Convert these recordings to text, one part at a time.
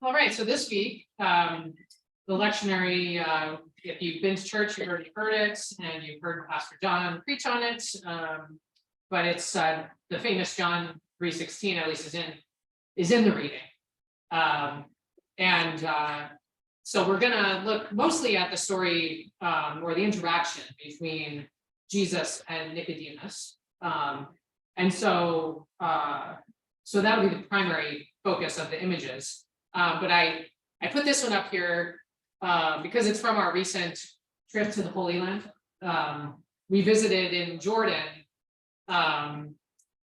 All right, so this week, the lectionary, if you've been to church, you've already heard it, and you've heard Pastor John preach on it. But it's the famous John 3:16, at least is in the reading. So we're gonna look mostly at the story or the interaction between Jesus and Nicodemus. So that'll be the primary focus of the images. But I put this one up here because it's from our recent trip to the Holy Land. We visited in Jordan,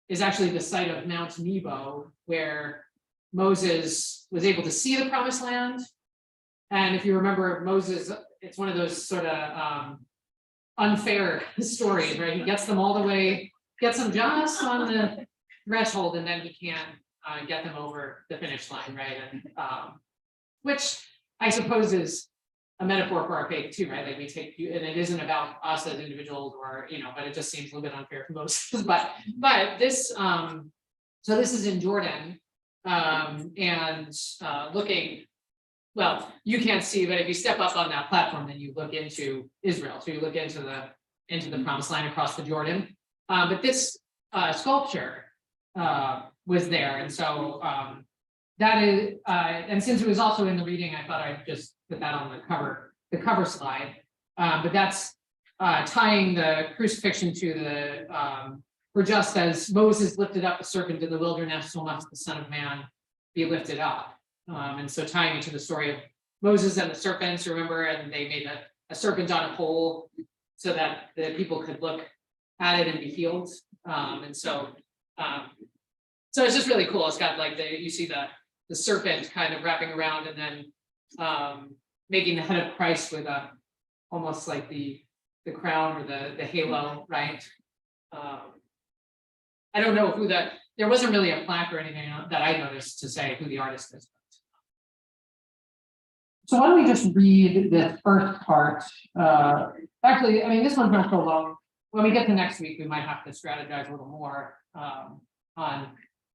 is actually the site of Mount Nebo, where Moses was able to see the promised land. And if you remember Moses, it's one of those sort of unfair stories, right? He gets them all the way, gets them just on the threshold, and then he can't get them over the finish line, right? And which I suppose is a metaphor for our faith too, right? Like we take, and it isn't about us as individuals, or but it just seems a little bit unfair for Moses. but this, so this is in Jordan, and looking. Well, you can't see, but if you step up on that platform, then you look into Israel. So you look into the promised land across the Jordan. But this sculpture was there, and so that is, and since it was also in the reading, I thought I'd just put that on the cover slide. But that's tying the crucifixion to the for just as Moses lifted up the serpent in the wilderness, so must the Son of Man be lifted up. And so tying it to the story of Moses and the serpents, remember, and they made a serpent on a pole so that the people could look at it and be healed. So it's just really cool. It's got like you see the serpent kind of wrapping around, and then making the head of Christ with almost like the crown or the halo, right? I don't know who there wasn't really a plaque or anything that I noticed to say who the artist is. So why don't we just read this first part? Actually, I mean, this one's not so long. When we get to next week, we might have to strategize a little more on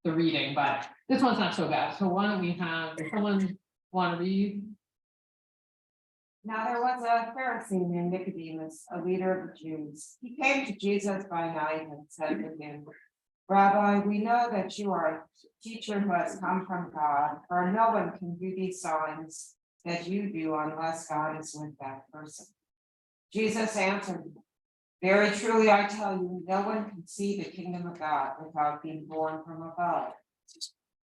the reading, but this one's not so bad. So why don't we have someone want to read? Now there was a Pharisee named Nicodemus, a leader of the Jews. He came to Jesus by night and said to him, "Rabbi, we know that you are a teacher who has come from God, for no one can do these signs that you do unless God is with that person." Jesus answered, "Very truly I tell you, no one can see the kingdom of God without being born from above."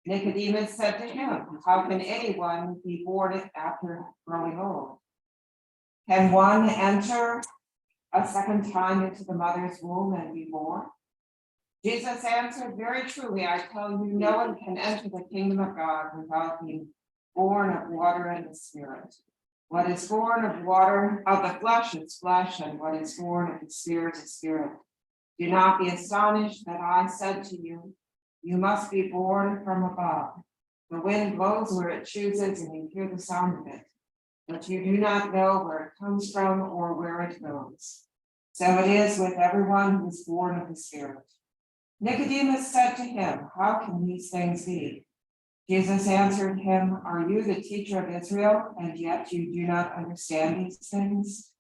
Nicodemus said to him, "How can anyone be born after growing old? Can one enter a second time into the mother's womb and be born?" Jesus answered, "Very truly I tell you, no one can enter the kingdom of God without being born of water and the Spirit. What is born of water, of the flesh is flesh, and what is born of the Spirit is spirit. Do not be astonished that I said to you, you must be born from above. The wind blows where it chooses, and you hear the sound of it, but you do not know where it comes from or where it goes. So it is with everyone who is born of the Spirit." Nicodemus said to him, "How can these things be?" Jesus answered him, "Are you the teacher of Israel, and yet you do not understand these things?"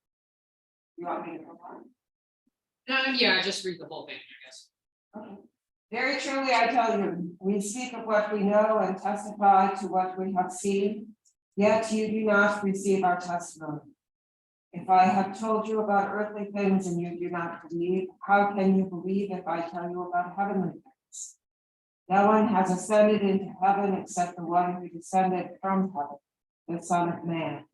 You want me to go on? Yeah, just read the whole thing, I guess. Okay. "Very truly I tell you, we speak of what we know and testify to what we have seen, yet you do not receive our testimony. If I have told you about earthly things and you do not believe, how can you believe if I tell you about heavenly things? No one has ascended into heaven except the one who descended from heaven, the Son of Man.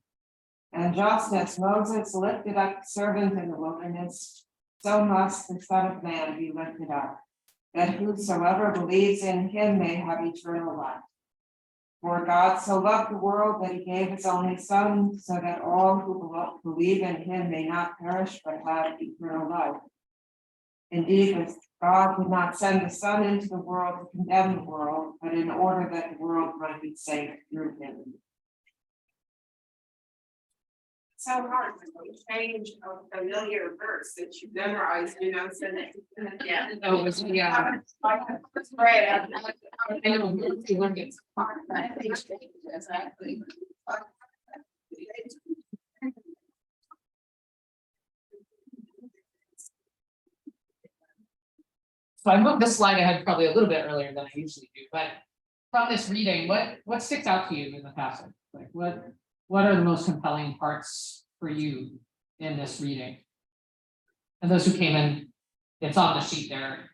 And just as Moses lifted up the servant in the wilderness, so must the Son of Man be lifted up, that whosoever believes in him may have eternal life. For God so loved the world that he gave his only Son, so that all who believe in him may not perish but have eternal life. Indeed, God did not send the Son into the world to condemn the world, but in order that the world might be saved through him." So hard to change a familiar verse that you memorized, send it. Yeah. Oh, it was, yeah. Right. I know, you learned it. Exactly. So I moved this slide ahead probably a little bit earlier than I usually do, but from this reading, what sticks out to you in the passage? Like what are the most compelling parts for you in this reading? And those who came in, it's on the sheet there,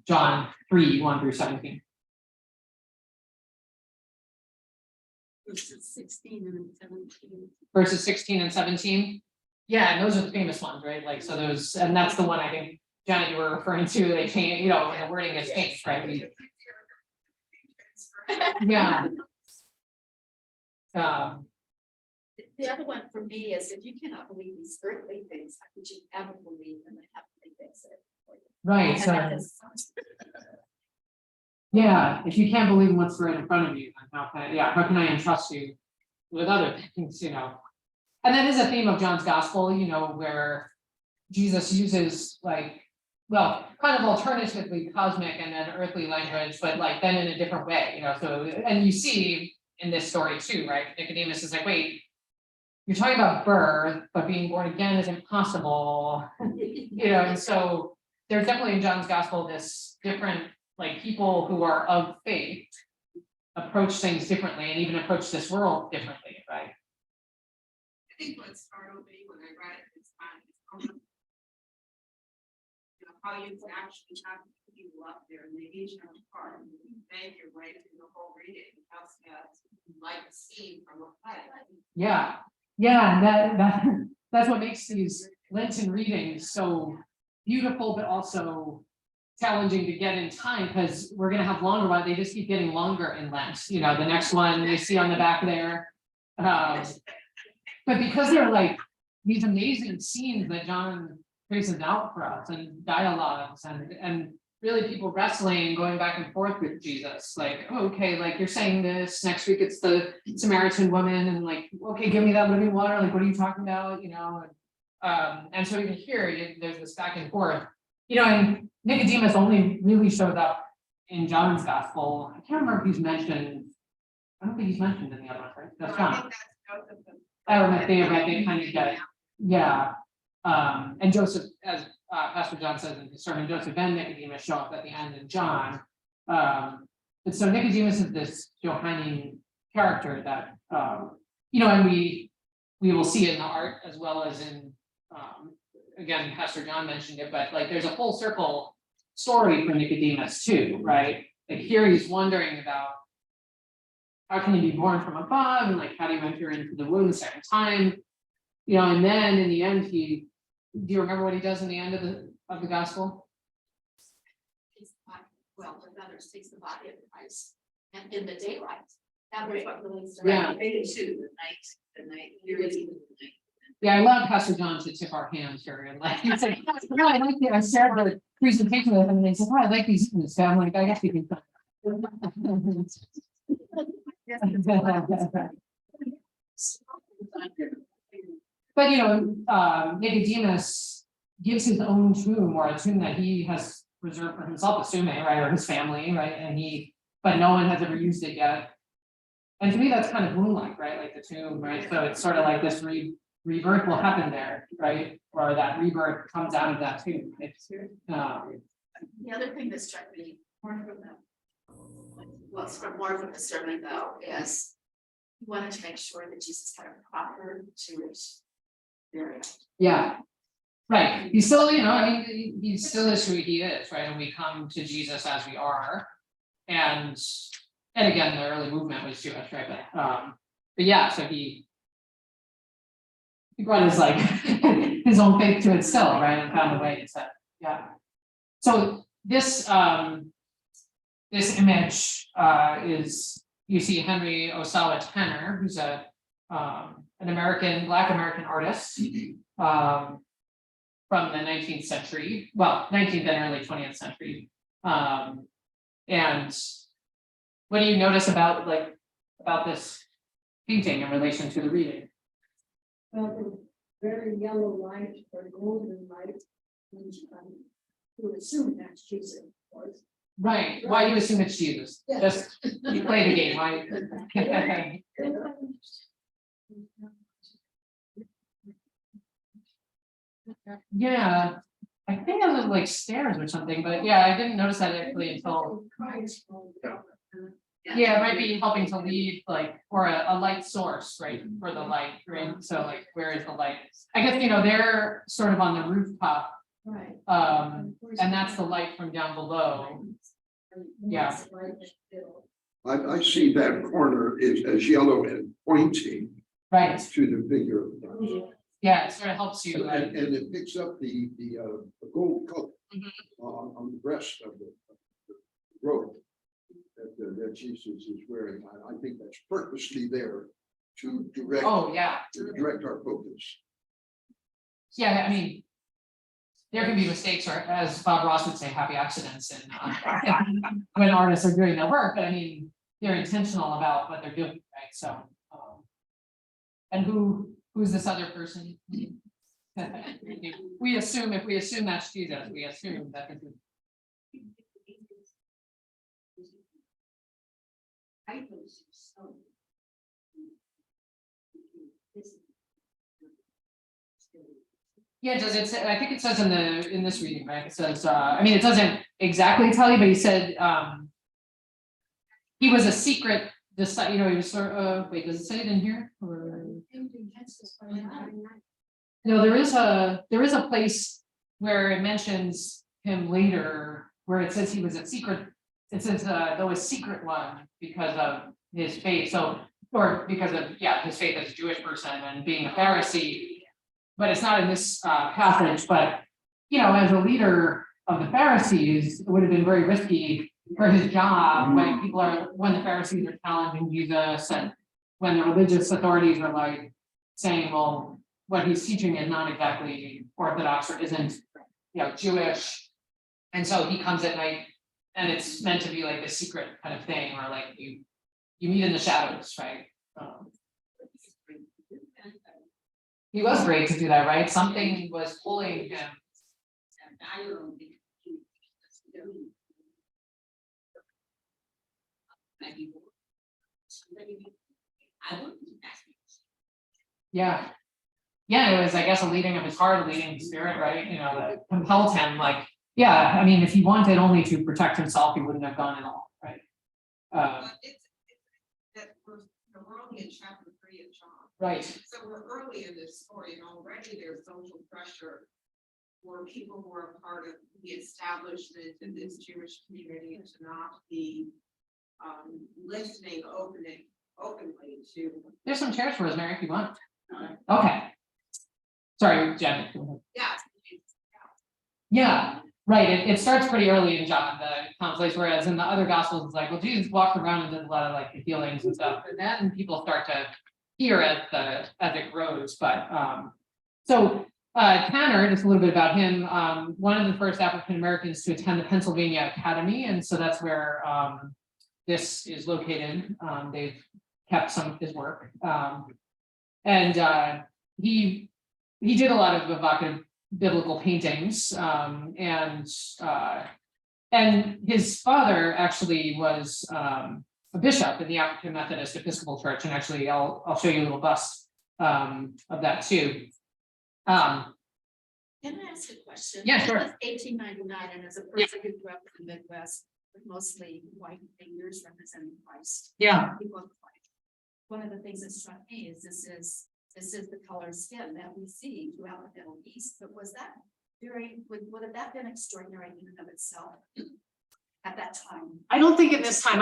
John 3:1-17. Verses 16 and 17. Verses 16 and 17. Yeah, and those are the famous ones, right? Like, so those, and that's the one I think, Janet, you were referring to, they change, you know, when the wording is changed, right? Yeah. The other one for me is if you cannot believe these earthly things, how could you ever believe in the heavenly things? Right, And so, that is- yeah, if you can't believe in what's right in front of you, then how can I entrust you with other things, you know? And that is a theme of John's gospel, you know, where Jesus uses like, well, kind of alternatively cosmic and then earthly language, but like then in a different way, you know, so, and you see in this story too, right? Nicodemus is like, wait, you're talking about birth, but being born again is impossible, you know, and so there's definitely in John's gospel this different, like people who are of faith approach things differently and even approach this world differently, right? I think what startled me when I read it this time is how you can actually have people up there and they each have a part and you bang your way through the whole reading. That's like a scene from a play. Yeah, that's what makes these Lenten readings so beautiful, but also challenging to get in time because we're gonna have longer ones. They just keep getting longer in Lent. You know, the next one you see on the back there. But because they're like these amazing scenes that John traces out for us and dialogues and really people wrestling, going back and forth with Jesus, like, oh, okay, like you're saying this, next week it's the Samaritan woman, and like, okay, give me that living water, like, what are you talking about, you know? And so even here, there's this back and forth, you know, and Nicodemus only really shows up in John's gospel. I can't remember if he's mentioned, I don't think he's mentioned in the other one, right? That's I John. think that's Joseph. Oh, they kind of get, yeah. And Joseph, as Pastor John says in his sermon, Joseph and Nicodemus show up at the end in John. And so Nicodemus is this Johannine character that, you know, and we will see it in the art as well as in, again, Pastor John mentioned it, but like there's a full circle story for Nicodemus too, right? Like here he's wondering about how can you be born from above and like how do you enter into the womb the second time? You know, and then in the end, do you remember what he does in the end of the gospel? Well, the others takes the body of Christ and in the daylight. That was what really Yeah. Maybe too, the night, you're really the night. Yeah, I love Pastor John to tip our hands here and like he's like, no, I like the I shared the presentation with him and he said, oh, I like these things. So I'm like, I guess we can. But you know, Nicodemus gives his own tomb or a tomb that he has reserved for himself, assuming, right, or his family, right? And but no one has ever used it yet. And to me, that's kind of moonlight, right? Like the tomb, right? So it's sort of like this rebirth will happen there, right? Or that rebirth comes out of that tomb. The other thing that struck me more from the sermon though, is he wanted to make sure that Jesus had a proper Jewish burial. Yeah. Right. He's still, you know, I mean, he still is who he is, right? And we come to Jesus as we are. And again, the early movement was Jewish, right? But yeah, so he brought his like his own faith to it still, right? And found a way to set. Yeah. So this this image is, you see Henry Osawa Tanner, who's an Black American artist from the 19th century, well, 19th and early 20th century. And what do you notice about this painting in relation to the reading? Very yellow light or golden light, and you assume that's Jesus, of course. Right. Why do you assume it's Jesus? Yeah. Just you play the game, right? Yeah, I think it was like stairs or something, but yeah, I didn't notice that actually until. Yeah, it might be helping to lead like, or a light source, right, for the light, right? So like, where is the light? I guess, they're sort of on the rooftop, Right. and that's the light from down below. Yeah. I see that corner is as yellow and pointing Right, to the figure. yeah, it sort of helps you, like, And it picks up the gold color Mhm. on the breast of the robe that Jesus is wearing. I think that's purposely there to direct oh, yeah, our focus. yeah, I mean. There can be mistakes, or as Bob Ross would say, happy accidents, and when artists are doing their work, but I mean, they're intentional about what they're doing, right? So. And who's this other person? We assume, if we assume that's Jesus, we assume that this is. Yeah, does it say, I think it says in this reading, right? It says, I mean, it doesn't exactly tell you, but he said, he was a secret, he was sort of, wait, does it say it in here? Or? No, there is a place where it mentions him later, where it says he was a secret, it says, though a secret one because of his faith, so, or because of, his faith as a Jewish person and being a Pharisee. But it's not in this passage, but, as a leader of the Pharisees, it would have been very risky for his job when the Pharisees are challenging Jesus, and when the religious authorities are like saying, well, what he's teaching is not exactly Orthodox or isn't, Jewish. And so he comes at night, and it's meant to be like a secret kind of thing, or like you meet in the shadows, right? He was great to do that, right? Something was pulling him. Yeah. Yeah, it was, I guess, a leading of his heart, a leading of his spirit, right? That compelled him, like, I mean, if he wanted only to protect himself, he wouldn't have gone at all, right? It's that we're only in chapter 3 of John. Right. So we're early in this story, and already there's social pressure for people who are part of the establishment in this Jewish community to not be listening openly to. There's some chairs for Rosemary if you want. Okay. Sorry, Jen. Yeah. Yeah, right. It starts pretty early in John, the conflicts, whereas in the other gospels, it's like, well, Jesus walked around and did a lot of like the healings and stuff, and then people start to hear as it grows. But Tanner, just a little bit about him, one of the first African Americans to attend the Pennsylvania Academy, and so that's where this is located. They've kept some of his work, and he did a lot of evocative biblical paintings, and his father actually was a bishop in the African Methodist Episcopal Church, and actually I'll show you a little bust of that too. Can I ask a question? Yeah, sure. 1899, and as a person who grew up in the Midwest, with mostly white figures representing Christ. Yeah. People of Christ. One of the things that struck me is this is the color skin that we see throughout the Middle East. But was that would have that been extraordinary in and of itself at that time? I don't think at this time.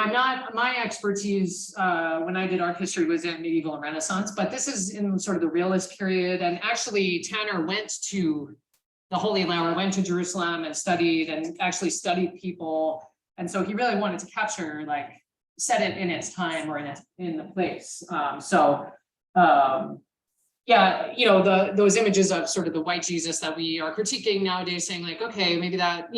My expertise when I did art history was in medieval and Renaissance, but this is in sort of the realist period. And actually Tanner went to the Holy Land, went to Jerusalem and actually studied people. And so he really wanted to capture, like, set it in its time or in the place. Those images of sort of the white Jesus that we are critiquing nowadays, saying like, okay, maybe that,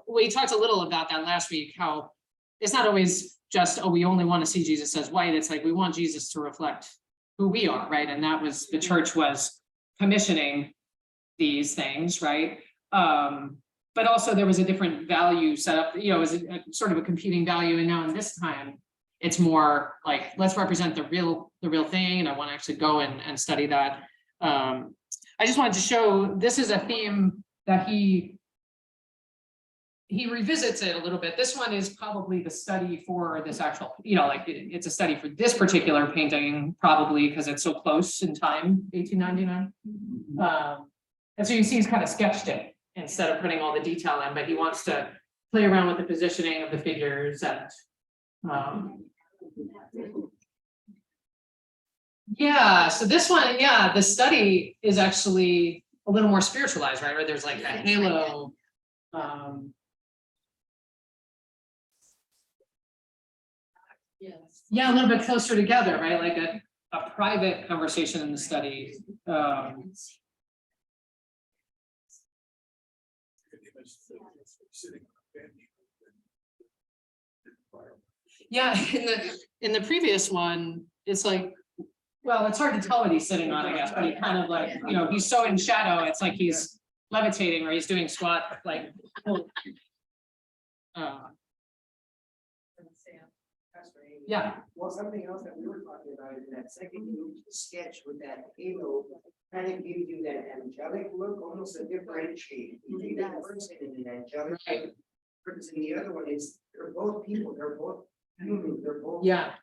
we talked a little about that last week, how it's not always just, we only want to see Jesus as white. It's like, we want Jesus to reflect who we are, right? And that was, the church was commissioning these things, right? But also there was a different value set up, it was a sort of a competing value. And now in this time, it's more like, let's represent the real thing. And I want to actually go and study that. I just wanted to show, this is a theme that he revisits it a little bit. This one is probably the study for this actual, like it's a study for this particular painting, probably because it's so close in time, 1899. And so you see he's kind of sketched it instead of putting all the detail in, but he wants to play around with the positioning of the figures and yeah, so this one, yeah, the study is actually a little more spiritualized, right? Where there's like a halo. Yes. Yeah, a little bit closer together, right? Like a private conversation in the study. Yeah, in the previous one, it's like, well, it's hard to tell what he's sitting on, I guess, but he kind of like, he's so in shadow, it's like he's levitating or he's doing squat, like. Yeah. Well, something else that we were talking about is that second image sketch with that halo kind of gives you that angelic look, almost a differentiate between the person and an angelic. Right. Because in the other one, they're both people, they're both humans, they're both. Yeah.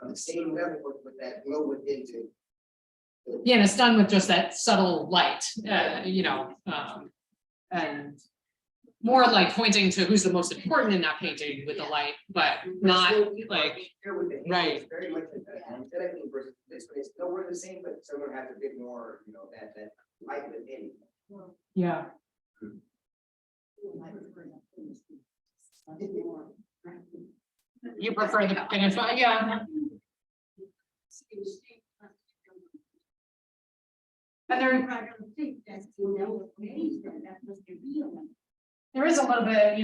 On the same level with that glow within too. Yeah, and it's done with just that subtle light, and more like pointing to who's the most important in that painting with the light, but not like, Here with the halo, right. it's very much an angelic thing versus this one, it's nowhere the same, but someone has a bit more, that light within. yeah. You prefer the finish one, yeah. And there is a little bit,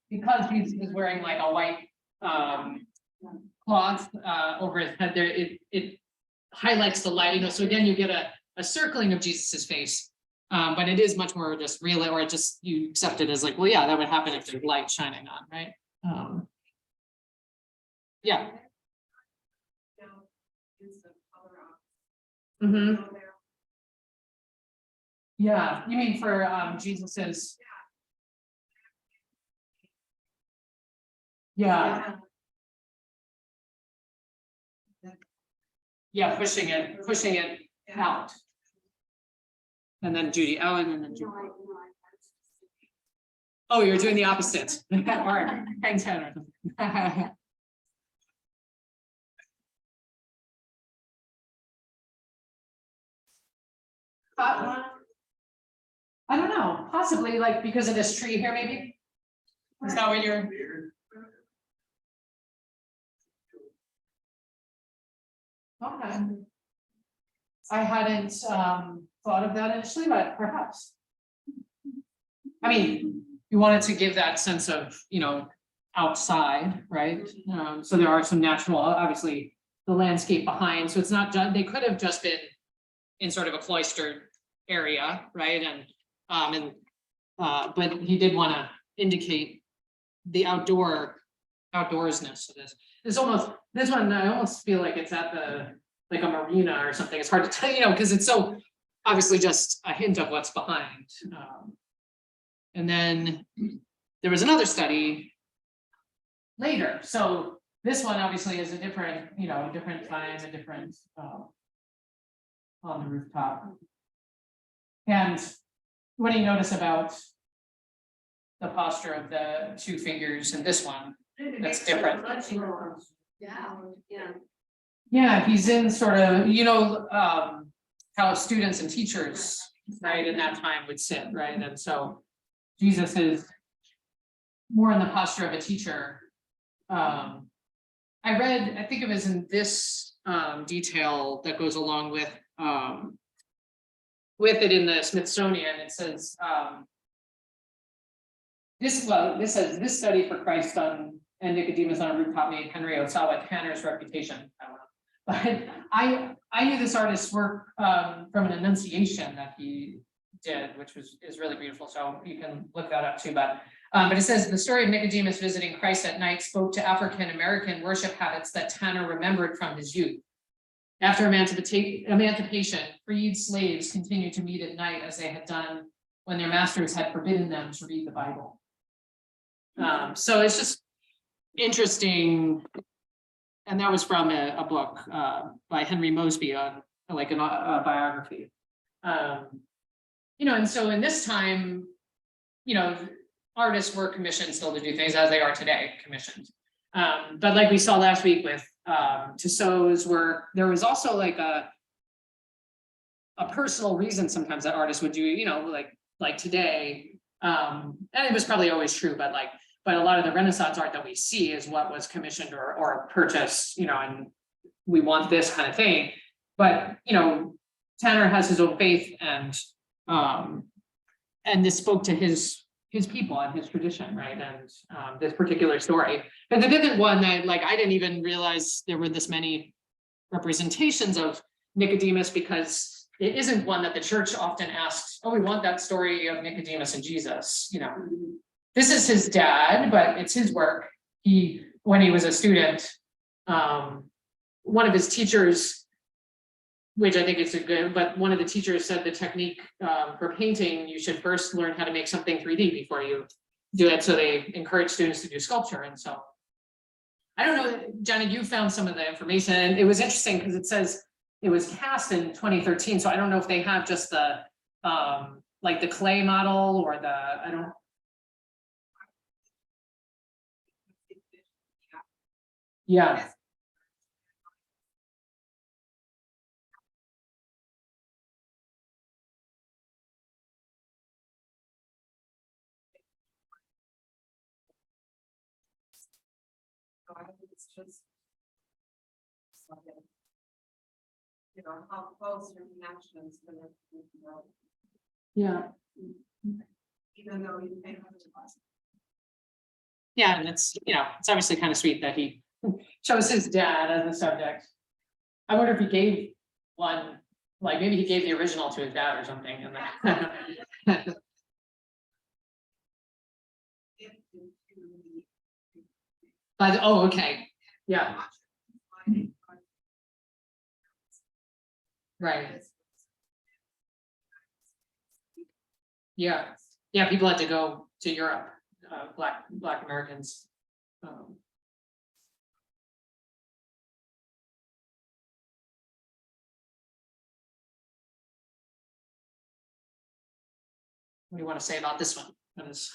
because he's wearing like a white cloth over his head there, it highlights the light, so again, you get a circling of Jesus's face. But it is much more just real, or just you accept it as like, well, yeah, that would happen if there's light shining on, right? Yeah. Mm-hmm. Yeah, you mean for Jesus's. Yeah. Yeah, pushing it out. And then Judy Ellen and then Judy. Oh, you're doing the opposite. All right, hang ten. I don't know, possibly like because of this tree here, maybe. Is that what you're? Okay. I hadn't thought of that initially, but perhaps. I mean, you wanted to give that sense of, outside, right? So there are some natural, obviously, the landscape behind, so it's not just, they could have just been in sort of a cloistered area, right? But he did want to indicate the outdoorsness of this. It's almost, this one, I almost feel like it's at like a marina or something. It's hard to tell, because it's so obviously just a hint of what's behind. And then there was another study later. So this one obviously is a different, different time, a different on the rooftop. And what do you notice about the posture of the two figures in this one that's different? Yeah, he's in sort of, how students and teachers, right, in that time would sit, right? And so Jesus is more in the posture of a teacher. I think it was in this detail that goes along with it in the Smithsonian. It says this says this study for Christ and Nicodemus on a rooftop made Henry Osawa Tanner's reputation. I don't know. But I knew this artist's work from an Annunciation that he did, which is really beautiful. So you can look that up too. But it says the story of Nicodemus visiting Christ at night spoke to African American worship habits that Tanner remembered from his youth. After emancipation, freed slaves continued to meet at night as they had done when their masters had forbidden them to read the Bible. So it's just interesting. And that was from a book by Henry Mosby on like a biography. And so in this time, artists were commissioned still to do things as they are today, commissioned. But like we saw last week with Tussauds, where there was also like a personal reason sometimes that artists would do, like today. And it was probably always true, but a lot of the Renaissance art that we see is what was commissioned or purchased, and we want this kind of thing. But Tanner has his own faith, and this spoke to his people and his tradition, right? And this particular story, but it isn't one that I didn't even realize there were this many representations of Nicodemus, because it isn't one that the church often asks, oh, we want that story of Nicodemus and Jesus. This is his dad, but it's his work. When he was a student, one of his teachers, which I think is but one of the teachers said the technique for painting, you should first learn how to make something 3D before you do it. So they encourage students to do sculpture. And so, I don't know, Johnny, you found some of the information. It was interesting because it says it was cast in 2013. So I don't know if they have just the the clay model or I don't. Yeah. It's just. How close your connections to the. Yeah. Even though you pay much less. Yeah, and it's obviously kind of sweet that he chose his dad as a subject. I wonder if he gave one, maybe he gave the original to his dad or something. And then oh, okay. Yeah. Right. Yeah. Yeah, people had to go to Europe, Black Americans. What do you want to say about this one? That is...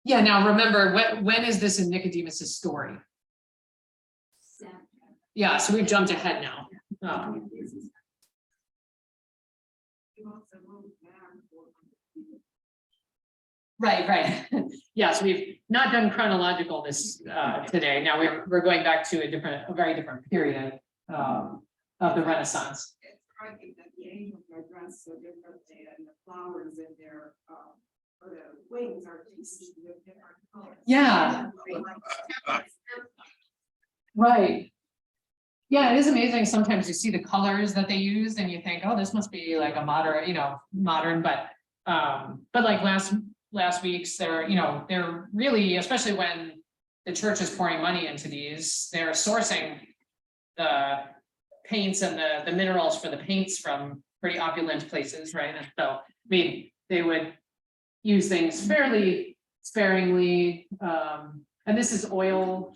Yeah, now remember, when is this in Nicodemus's story? Yeah, so we've jumped ahead now. Right. Yes, we've not done chronological this today. Now we're going back to a very different period of the Renaissance. It's striking that the angels are dressed so differently, and the flowers in their or the wings are with different colors. Yeah. Right. Yeah, it is amazing. Sometimes you see the colors that they use and you think, oh, this must be like a modern, but like last week's, they're really, especially when the church is pouring money into these, they're sourcing the paints and the minerals for the paints from pretty opulent places, right? And so, they would use things fairly sparingly, and this is oil,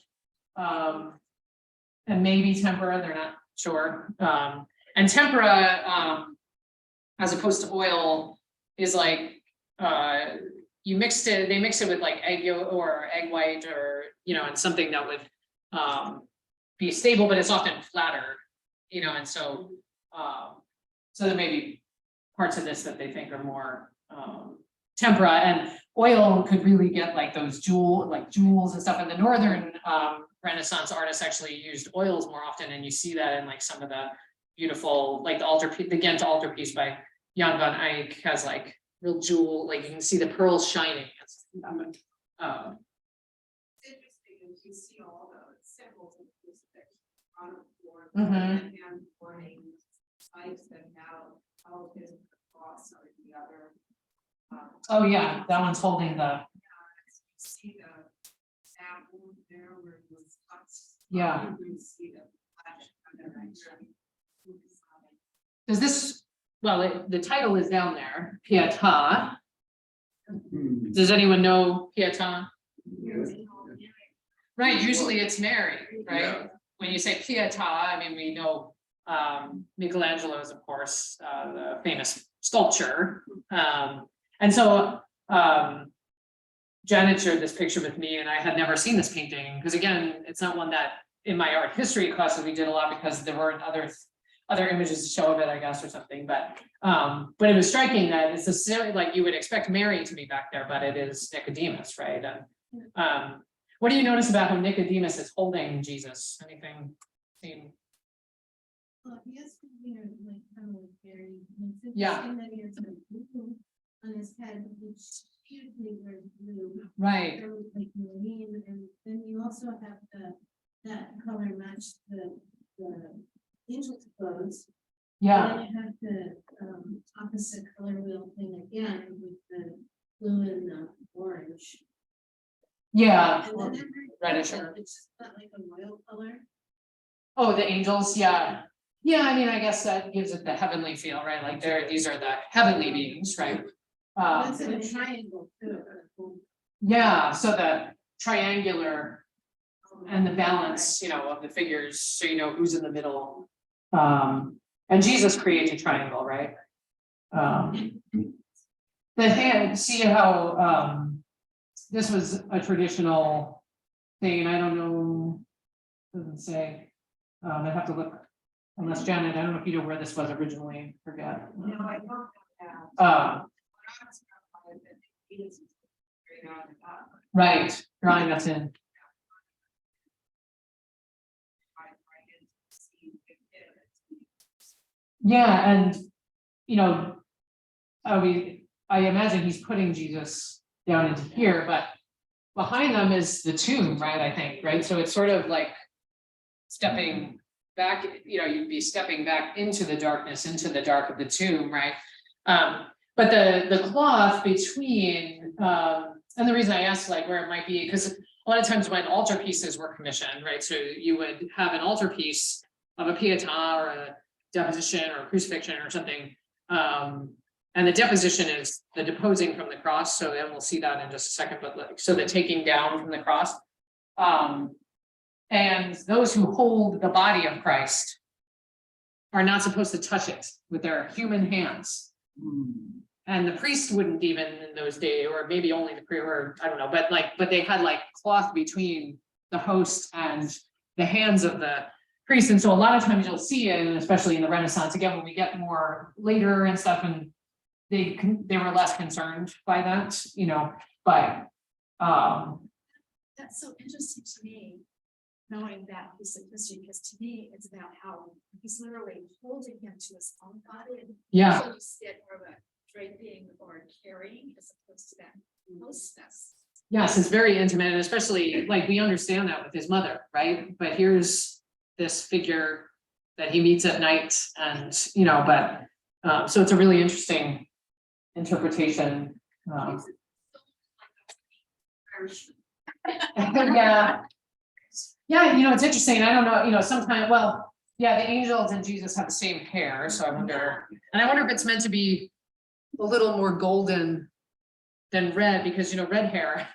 and maybe tempera, they're not sure. And tempera, as opposed to oil, is they mix it with egg yolk or egg white, or and something that would be stable, but it's often flatter, and so there may be parts of this that they think are more tempera, and oil could really get those jewels and stuff. And the northern Renaissance artists actually used oils more often, and you see that in some of the beautiful, the Ghent altarpiece by Jan van Eyck has real jewel, you can see the pearls shining. It's interesting, and you see all the symbols of crucifixion on the floor, and warning spikes that have all his cross or the other. Oh yeah, that one's holding the. You see chapel there where it was. Yeah. You see the flash of the picture. Does this, well, the title is down there, Pietà. Does anyone know Pietà? Right, usually it's Mary, right? Yeah. When you say Pietà, I mean, we know Michelangelo's, of course, the famous sculpture. And so Janet shared this picture with me, and I had never seen this painting, because again, it's not one that in my art history classes we did a lot, because there weren't other images to show of it, I guess, or something, but it was striking that it's necessarily like you would expect Mary to be back there, but it is Nicodemus, right? And what do you notice about how Nicodemus is holding Jesus? Anything seen? Yes, you know, like kind of very. It's Yeah. interesting that he has a blue on his head, which usually wears blue. Right, So, like marine, and then you also have that color match the angel's clothes. yeah, And then you have the opposite color wheel thing again with the blue and the orange. yeah. And then they're very Reddish. purple, it's not like a royal color. Oh, the angels, yeah. Yeah, I mean, I guess that gives it the heavenly feel, right? Like these are the heavenly beings, right? That's in a triangle too. Yeah, so the triangular and the balance, of the figures, so you know who's in the middle. And Jesus creates a triangle, right? The hand, see how this was a traditional thing, and I don't know, doesn't say. I have to look, unless Janet, I don't know if you know where this was originally, forget. No, I don't know that. Right, drawing us in. Yeah, and I imagine he's putting Jesus down into here, but behind them is the tomb, right? I think, right? So it's sort of like stepping back, you'd be stepping back into the darkness, into the dark of the tomb, right? But the cloth between, and the reason I asked like where it might be, because a lot of times when altarpieces were commissioned, right? So you would have an altarpiece of a Pietà or a deposition or a crucifixion or something. And the deposition is the deposing from the cross. So then we'll see that in just a second, but so the taking down from the cross. And those who hold the body of Christ are not supposed to touch it with their human hands. And the priest wouldn't even in those days, or maybe only the priest, or I don't know, but they had like cloth between the host and the hands of the priest. And so a lot of times you'll see it, and especially in the Renaissance, again, when we get more later and stuff, and they were less concerned by that, but That's so interesting to me, knowing that piece of history, because to me, it's about how he's literally holding him to his own body. yeah. So you see it more of a draping or carrying as opposed to that closeness. Yes, it's very intimate, and especially like we understand that with his mother, right? But here's this figure that he meets at night, and but so it's a really interesting interpretation. Yeah. Yeah, it's interesting. I don't know, sometimes, well, yeah, the angels and Jesus have the same hair, so I wonder if it's meant to be a little more golden than red, because red hair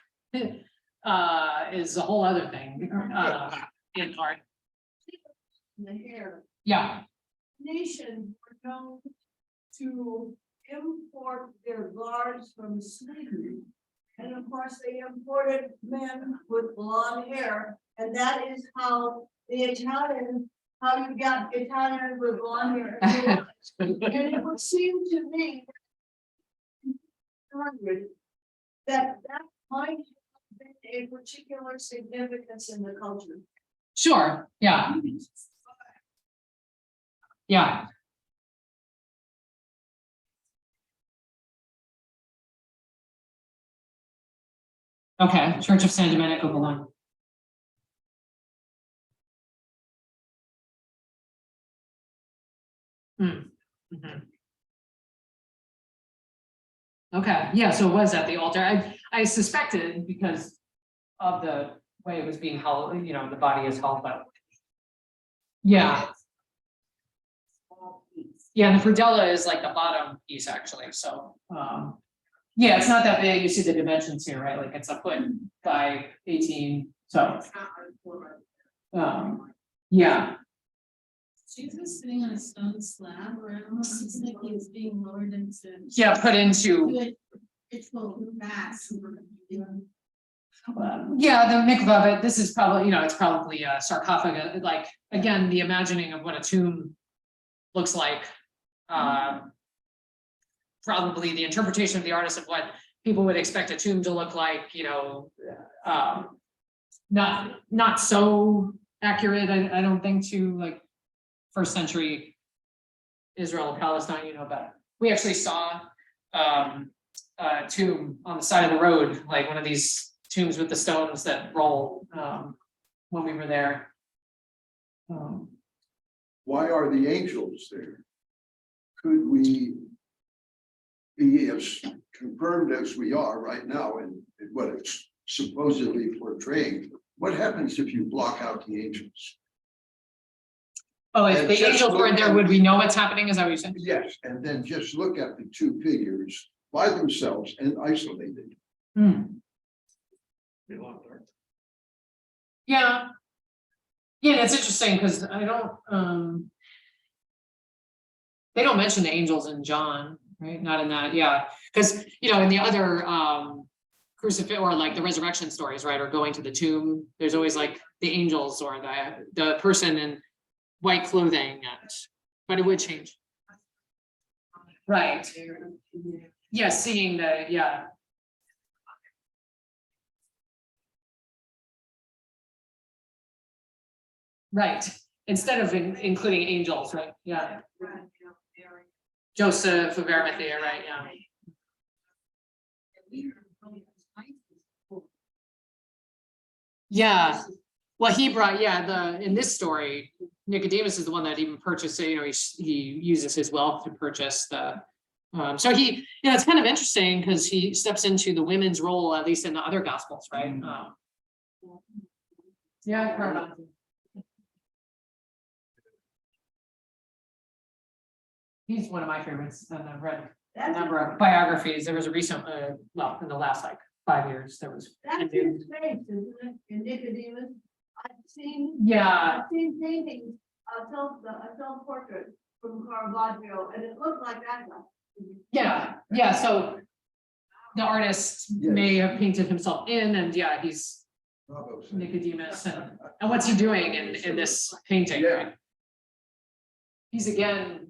is a whole other thing in art. The hair. Yeah, Nations were known to import their guards from Sweden. And of course, they imported men with blonde hair, and that is how you got Italians with blonde hair. And it would seem to me that might have been a particular significance in the culture. sure, yeah. Yeah. Okay, Church of San Domenico Bologna. Mhm. Okay, yeah, so it was at the altar. I suspected because of the way it was being held, you know, the body is held, but. Yeah, Small piece. yeah, and the predella is like the bottom piece actually, so, yeah, it's not that big, you see the dimensions here, right, like it's a foot by 18, so, It's not uncovered. yeah. Jesus sitting on a stone slab, or it almost looks like he was being lowered into. Yeah, put into, Good, ritual mass. yeah, the mikvah, but this is probably, you know, it's probably a sarcophagus, like, again, the imagining of what a tomb looks like. Probably the interpretation of the artist of what people would expect a tomb to look like, you know, not so accurate, I don't think, to like first century Israel and Palestine, you know, but we actually saw a tomb on the side of the road, like one of these tombs with the stones that roll, when we were there. Why are the angels there? Could we be as confirmed as we are right now in what it's supposedly portraying? What happens if you block out the angels? Oh, if And the just angels look weren't there, at- would we know what's happening? Is that what you're saying? Yes, and then just look at the two figures by themselves and isolated. Hmm. Yeah. Yeah, it's interesting because I don't, they don't mention the angels in John, right? Not in that, yeah, because, you know, in the other, crucifix or like the resurrection stories, right, or going to the tomb, there's always like the angels or the person in white clothing, but it would change. Right. Yeah, seeing the, yeah. Right, instead of including angels, right, yeah, Joseph of Arimathea, right, yeah. Yeah, well, he brought, yeah, in this story, Nicodemus is the one that even purchased it, you know, he uses his wealth to purchase the. So he, yeah, it's kind of interesting because he steps into the women's role, at least in the other gospels, right? Yeah. He's one of my favorites, and I've read a That's, number of biographies. There was a recent, well, in the last like 5 years, there was. that's his face, isn't it, in Nicodemus? Yeah, I've seen paintings, a self-portrait from Caravaggio, and it looked like that guy. yeah, so the artist may have painted himself in, and yeah, he's Bravo. Nicodemus, and what's he doing in this painting? Yeah. Right? He's again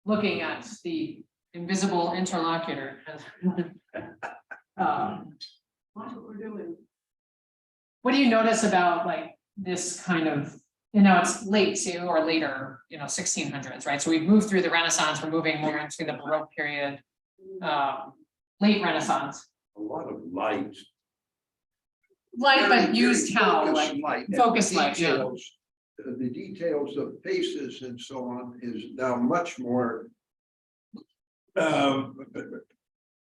looking at the invisible interlocutor. Watch what we're doing. What do you notice about like this kind of, you know, it's late too, or later, you know, 1600s, right? So we've moved through the Renaissance, we're moving more into the Baroque period, late Renaissance. A lot of light. Light, but Very used how, focused like, light, and focus the light, yeah. details- The details of faces and so on is now much more. I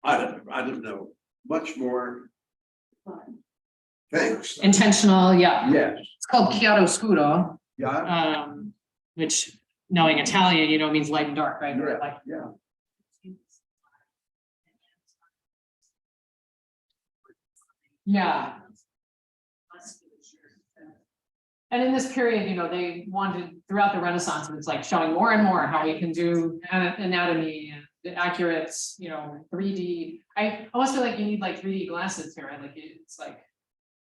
don't know, much more. Thanks. Intentional, yeah. Yes, It's called chiaroscuro, yeah, which knowing Italian, you know, means light and dark, right? Or like, yeah. yeah. And in this period, you know, they wanted throughout the Renaissance, it's like showing more and more how we can do anatomy and the accurate, you know, 3D. I almost feel like you need like 3D glasses here, right? Like it's like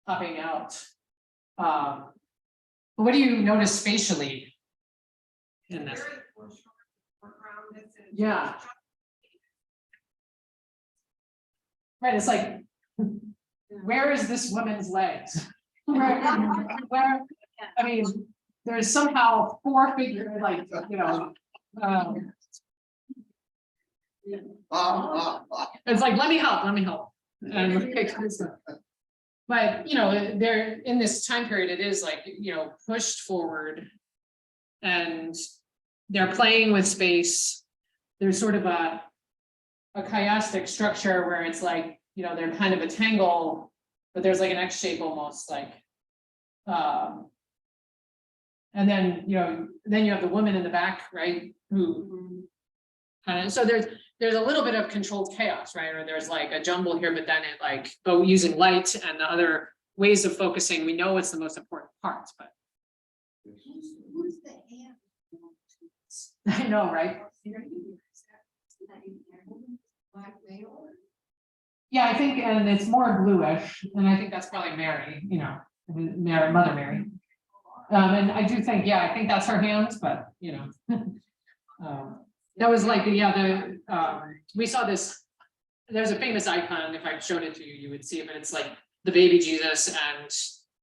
popping out. What do you notice spatially in this? Very foreshortened foreground, it's in- Yeah. Right, it's like, where is this woman's legs? Where, I mean, there's somehow 4 figures, like, you know. It's like, let me help. And but, you know, they're in this time period, it is like, you know, pushed forward. And they're playing with space. There's sort of a chiastic structure where it's like, you know, they're kind of a tangle but there's like an X shape almost like. And then, then you have the woman in the back, right, who. Kind of, so there's a little bit of controlled chaos, right, or there's like a jumble here, but then it like, but using light and the other ways of focusing, we know it's the most important parts, but. Who's the hand? I know, right? Black male? Yeah, I think, and it's more bluish, and I think that's probably Mary, Mary, Mother Mary. And I do think, I think that's her hands, but, that was like, we saw this, there's a famous icon, if I showed it to you, you would see it, but it's like the baby Jesus and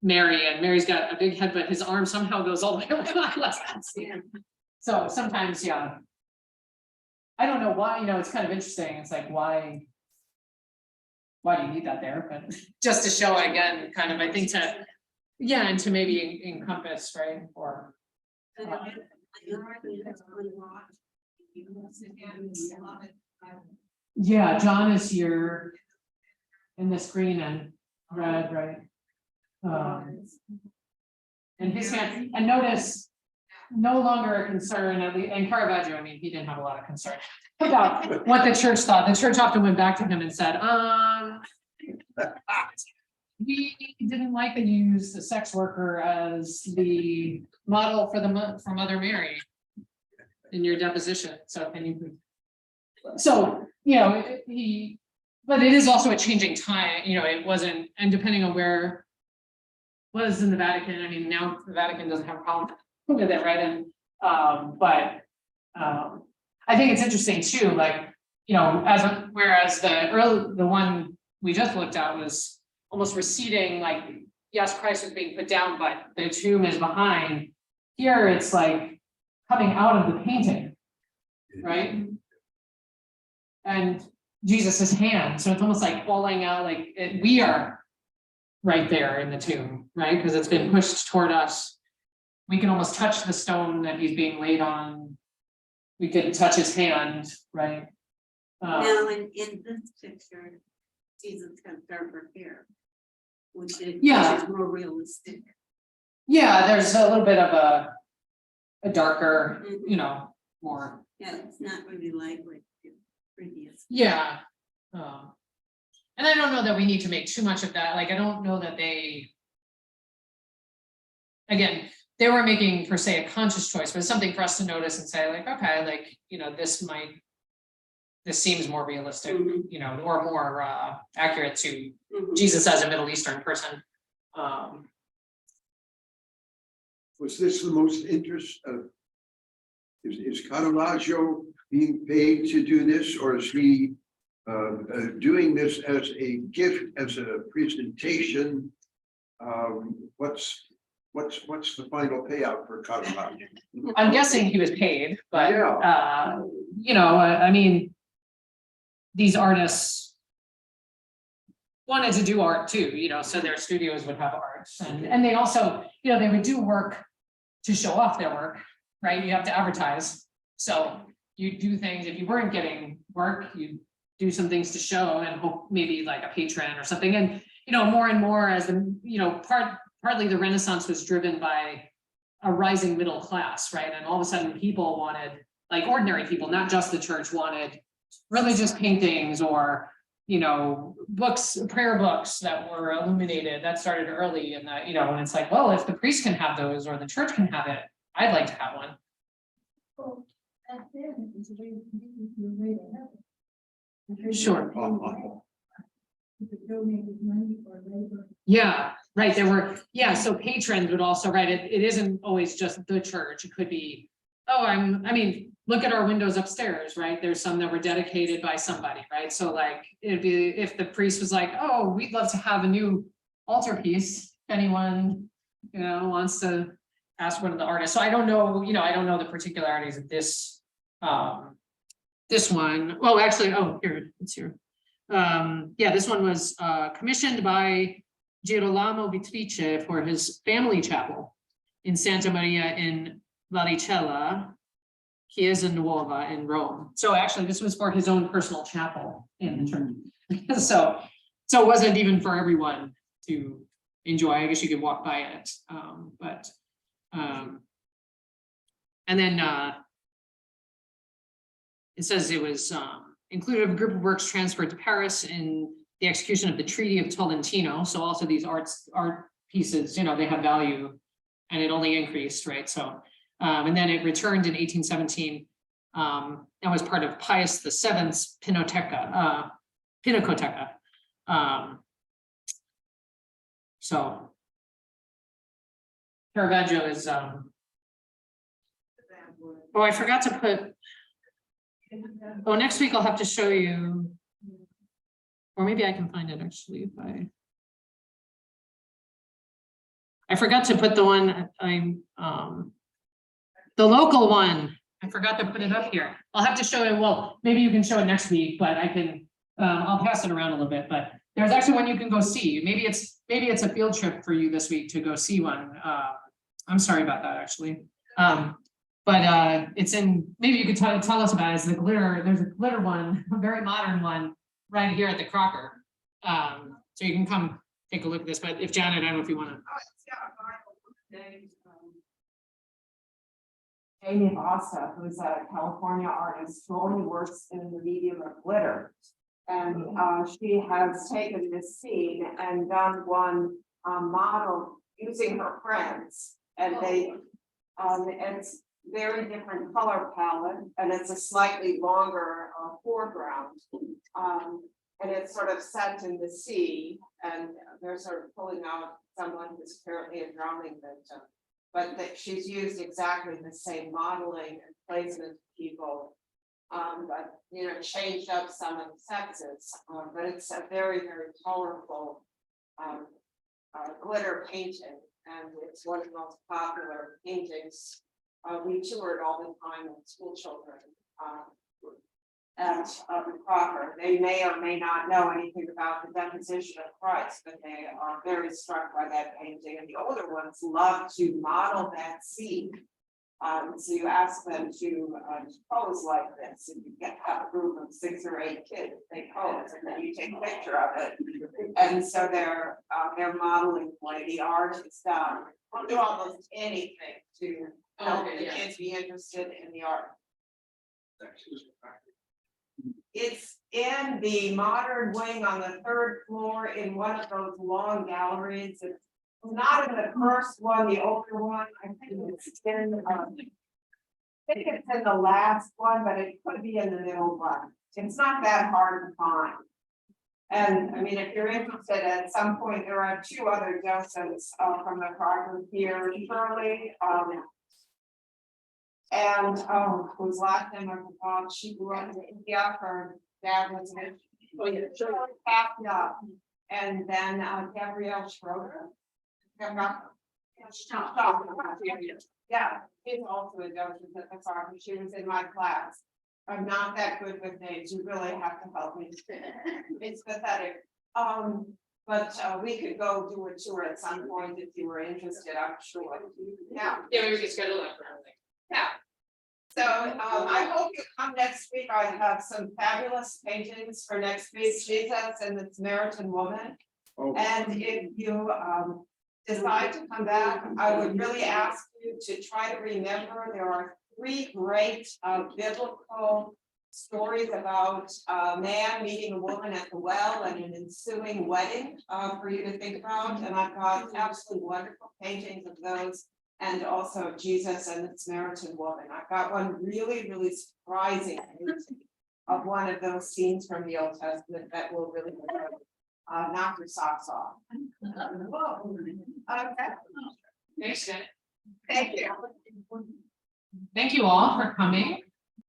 Mary's got a big head, but his arm somehow goes all the way around. So sometimes, I don't know why, it's kind of interesting, it's like, why do you need that there, but just to show again, kind of, I think and to maybe encompass, right, or. Yeah, John is here in this green and red, right? And his hand, and notice, no longer a concern, at least, and Caravaggio, I mean, he didn't have a lot of concern about what the church thought. The church often went back to him and said, we didn't like that you used the sex worker as the model for Mother Mary in your deposition, so can you? So, but it is also a changing time, it wasn't, and depending on where was in the Vatican, I mean, now the Vatican doesn't have a problem with it, right, and, I think it's interesting too, like, whereas the one we just looked at was almost receding, like, yes, Christ was being put down, but the tomb is behind. Here, it's like coming out of the painting, right? And Jesus's hand, so it's almost like falling out, like we are right there in the tomb, right? Because it's been pushed toward us. We can almost touch the stone that he's being laid on. We can touch his hand, right? Now, in this picture, Jesus has darker hair, which is more realistic. Yeah, there's a little bit of a darker, more. Yeah, it's not really like the previous. Yeah. And I don't know that we need to make too much of that. Like, I don't know that again, they were making per se a conscious choice, but it's something for us to notice and say, like, okay, like, this seems more realistic, or more accurate to Jesus as a Middle Eastern person. Was this the most interest of? Is Caravaggio being paid to do this, or is he doing this as a gift, as a presentation? What's the final payout for Caravaggio? I'm guessing he was paid, but Yeah. I mean, these artists wanted to do art too, so their studios would have art, and they also, they would do work to show off their work, right? You have to advertise, so you do things. If you weren't getting work, you do some things to show and hope maybe like a patron or something. And more and more as the partly the Renaissance was driven by a rising middle class, right? And all of a sudden people wanted, like ordinary people, not just the church, wanted religious paintings or books, prayer books that were illuminated. That started early, and that and it's like, well, if the priest can have those or the church can have it, I'd like to have one. Well, back then, it was a way to heaven. Sure. You could donate money or labor. Yeah, right. There were, so patrons would also, right, it isn't always just the church. It could be, look at our windows upstairs, right? There's some that were dedicated by somebody, right? So like, if the priest was like, oh, we'd love to have a new altarpiece, anyone, wants to ask one of the artists. So I don't know, I don't know the particularities of this, this one. Oh, actually, here, it's here. This one was commissioned by Girolamo Beatrice for his family chapel in Santa Maria in Vallicella, Chiesa Nuova in Rome. So actually, this was for his own personal chapel in the church. So it wasn't even for everyone to enjoy. I guess you could walk by it, but and then it says it was included a group of works transferred to Paris in the execution of the Treaty of Tolentino. So also these art pieces, you know, they have value, and it only increased, right? So and then it returned in 1817. And was part of Pius VII's Pinacoteca. So Caravaggio is oh, I forgot to put, oh, next week I'll have to show you, or maybe I can find it actually if I forgot to put the one the local one. I forgot to put it up here. I'll have to show it. Well, maybe you can show it next week, but I can, I'll pass it around a little bit, but there's actually one you can go see. Maybe it's a field trip for you this week to go see one. I'm sorry about that, actually. But it's in, maybe you could tell us about it. It's the glitter. There's a glitter one, a very modern one right here at the Crocker. So you can come take a look at this, but if Janet, I don't know if you want to. Amy Vasa, who's a California artist who only works in the medium of glitter. And she has taken this scene and done one model using her friends. And they, it's very different color palette, and it's a slightly longer foreground. And it's sort of set in the sea, and they're sort of pulling out someone who's apparently a drowning victim. But that she's used exactly the same modeling and placement of people, but you know, changed up some of the sexes. But it's a very, very colorful glitter painting, and it's one of the most popular paintings. We toured all the time with school children at the Crocker. They may or may not know anything about the deposition of Christ, but they are very struck by that painting. And the older ones love to model that scene. So you ask them to pose like this, and you get a group of 6 or 8 kids, they pose, and then you take a picture of it. And so they're modeling the way the art is done. We'll do almost anything to help the kids be interested in the art. It's in the modern wing on the 3rd floor in one of those long galleries. It's not in the first one, the older one. I think it's in the last one, but it could be in the middle one. It's not that hard to find. And I mean, if you're interested, at some point, there are 2 other docents from the Crocker here, Shirley, and whose last name I forgot. She grew up in India. Her dad was in and then Gabrielle Schroeder. Yeah, she's also a docent at the Crocker. She was in my class. I'm not that good with names. You really have to help me. It's pathetic. But we could go do a tour at some point if you were interested, I'm sure. Yeah. Yeah, we can schedule that for everything. Yeah. So I hope you come next week. I have some fabulous paintings for next week, Jesus and the Samaritan woman. Oh. And if you decide to come back, I would really ask you to try to remember there are 3 great biblical stories about a man meeting a woman at the well and an ensuing wedding for you to think about. And I've got absolutely wonderful paintings of those, and also of Jesus and the Samaritan woman. I've got one really, really surprising of one of those scenes from the Old Testament that will really knock your socks off. Okay. Thanks, Janet. Thank you. Thank you all for coming.